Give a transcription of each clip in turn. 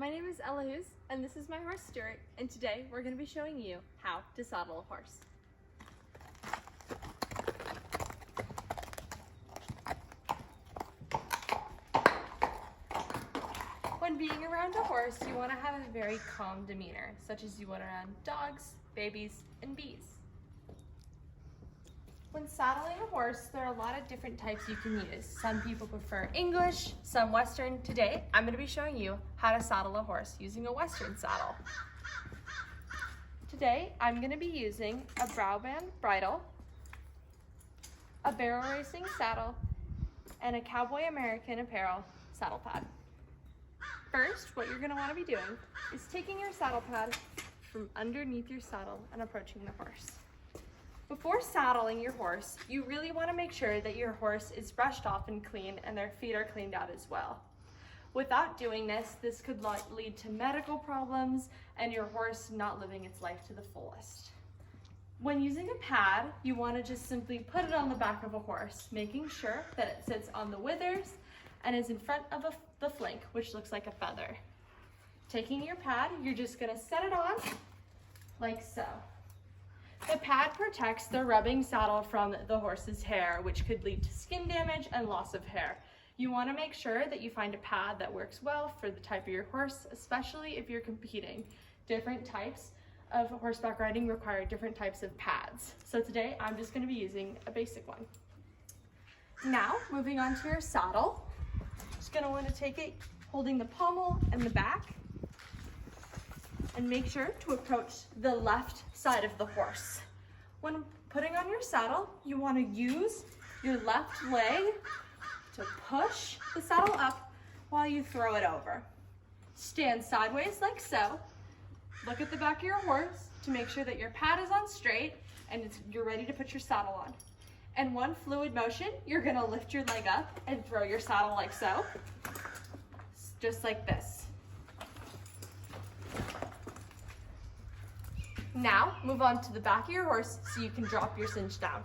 My name is Ella Hughes, and this is my horse Stuart, and today we're going to be showing you how to saddle a horse. When being around a horse, you want to have a very calm demeanor, such as you would around dogs, babies, and bees. When saddling a horse, there are a lot of different types you can use. Some people prefer English, some Western. Today, I'm going to be showing you how to saddle a horse using a Western saddle. Today, I'm going to be using a brow band bridle, a barrel racing saddle, and a Cowboy American Apparel saddle pad. First, what you're going to want to be doing is taking your saddle pad from underneath your saddle and approaching the horse. Before saddling your horse, you really want to make sure that your horse is brushed off and clean and their feet are cleaned out as well. Without doing this could lead to medical problems and your horse not living its life to the fullest. When using a pad, you want to just simply put it on the back of a horse, making sure that it sits on the withers and is in front of the flank, which looks like a feather. Taking your pad, you're just going to set it on like so. The pad protects the rubbing saddle from the horse's hair, which could lead to skin damage and loss of hair. You want to make sure that you find a pad that works well for the type of your horse, especially if you're competing. Different types of horseback riding require different types of pads. So today I'm just going to be using a basic one. Now, moving on to your saddle, just going to want to take it holding the pommel and the back, and make sure to approach the left side of the horse. When putting on your saddle, you want to use your left leg to push the saddle up while you throw it over. Stand sideways like so. Look at the back of your horse to make sure that your pad is on straight and you're ready to put your saddle on. And one fluid motion, you're going to lift your leg up and throw your saddle like so, just like this. Now, move on to the back of your horse so you can drop your cinch down.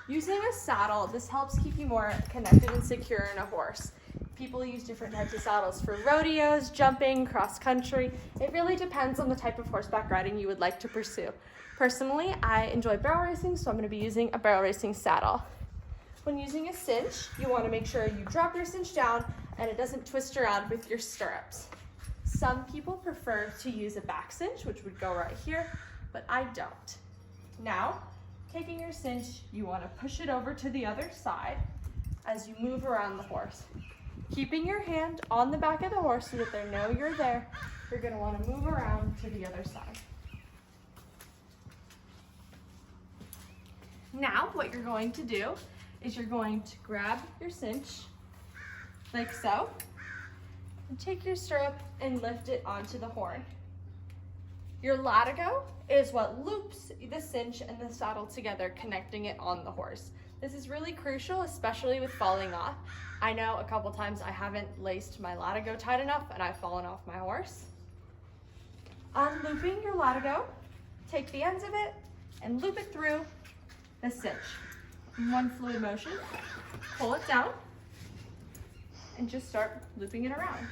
Using a saddle, this helps keep you more connected and secure in a horse. People use different types of saddles for rodeos, jumping, cross country. It really depends on the type of horseback riding you would like to pursue. Personally, I enjoy barrel racing, so I'm going to be using a barrel racing saddle. When using a cinch, you want to make sure you drop your cinch down and it doesn't twist around with your stirrups. Some people prefer to use a back cinch, which would go right here, but I don't. Now, taking your cinch, you want to push it over to the other side as you move around the horse. Keeping your hand on the back of the horse so that they know you're there, you're going to want to move around to the other side. Now, what you're going to do is you're going to grab your cinch like so, and take your stirrup and lift it onto the horn. Your latigo is what loops the cinch and the saddle together, connecting it on the horse. This is really crucial, especially with falling off. I know a couple times I haven't laced my latigo tight enough and I've fallen off my horse. Unlooping your latigo, take the ends of it and loop it through the cinch. In one fluid motion, pull it down and just start looping it around.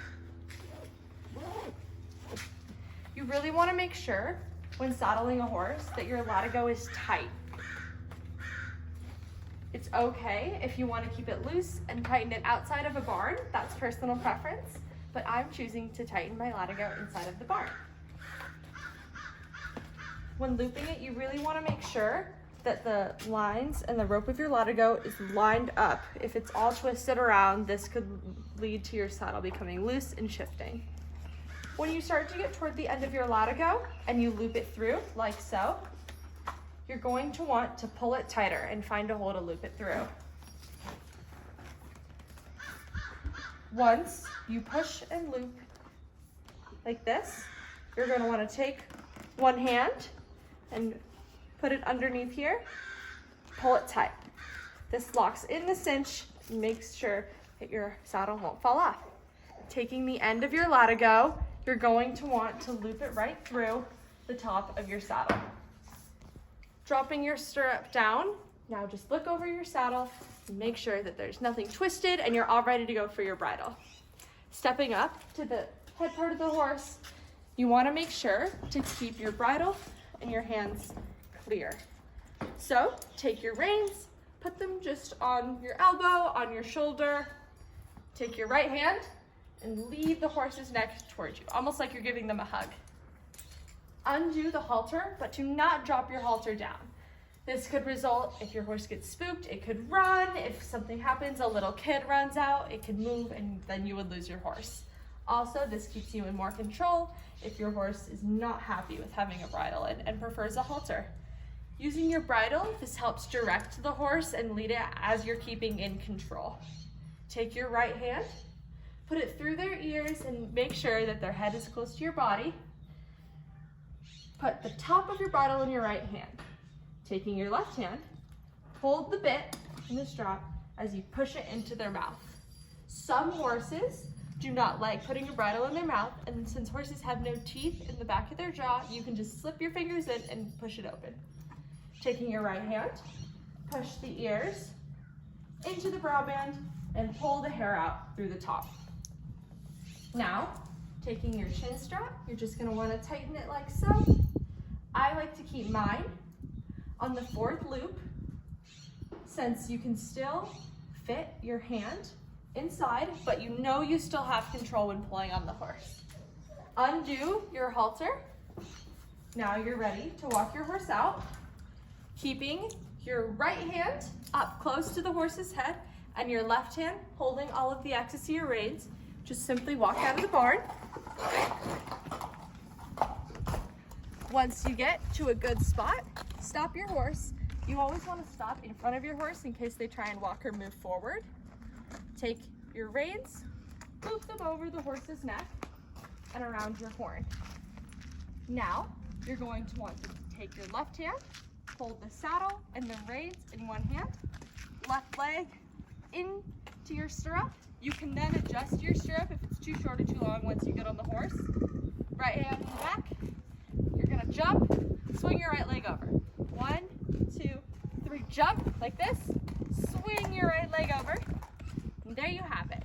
You really want to make sure when saddling a horse that your latigo is tight. It's okay if you want to keep it loose and tighten it outside of a barn. That's personal preference, but I'm choosing to tighten my latigo inside of the barn. When looping it, you really want to make sure that the lines and the rope of your latigo is lined up. If it's all twisted around, this could lead to your saddle becoming loose and shifting. When you start to get toward the end of your latigo and you loop it through like so, you're going to want to pull it tighter and find a hole to loop it through. Once you push and loop like this, you're going to want to take one hand and put it underneath here, pull it tight. This locks in the cinch and makes sure that your saddle won't fall off. Taking the end of your latigo, you're going to want to loop it right through the top of your saddle. Dropping your stirrup down Now just look over your saddle and make sure that there's nothing twisted and you're all ready to go for your bridle. Stepping up to the head part of the horse, you want to make sure to keep your bridle and your hands clear. So take your reins, put them just on your elbow, on your shoulder. Take your right hand and lead the horse's neck towards you, almost like you're giving them a hug. Undo the halter, but do not drop your halter down. This could result, if your horse gets spooked, it could run. If something happens, a little kid runs out, it could move, and then you would lose your horse. Also, this keeps you in more control if your horse is not happy with having a bridle and prefers a halter. Using your bridle, this helps direct the horse and lead it as you're keeping in control. Take your right hand, put it through their ears, and make sure that their head is close to your body. Put the top of your bridle in your right hand. Taking your left hand, hold the bit in the strap as you push it into their mouth. Some horses do not like putting a bridle in their mouth, and since horses have no teeth in the back of their jaw, you can just slip your fingers in and push it open. Taking your right hand, push the ears into the brow band and pull the hair out through the top. Now, taking your chin strap, you're just going to want to tighten it like so. I like to keep mine on the fourth loop, since you can still fit your hand inside, but you know you still have control when pulling on the horse. Undo your halter. Now you're ready to walk your horse out, keeping your right hand up close to the horse's head and your left hand holding all of the axis of your reins. Just simply walk out of the barn. Once you get to a good spot, stop your horse. You always want to stop in front of your horse in case they try and walk or move forward. Take your reins, loop them over the horse's neck and around your horn. Now, you're going to want to take your left hand, hold the saddle and the reins in one hand, left leg into your stirrup. You can then adjust your stirrup if it's too short or too long once you get on the horse. Right hand in the back. You're gonna jump, swing your right leg over. 1, 2, 3, jump like this. Swing your right leg over. And there you have it.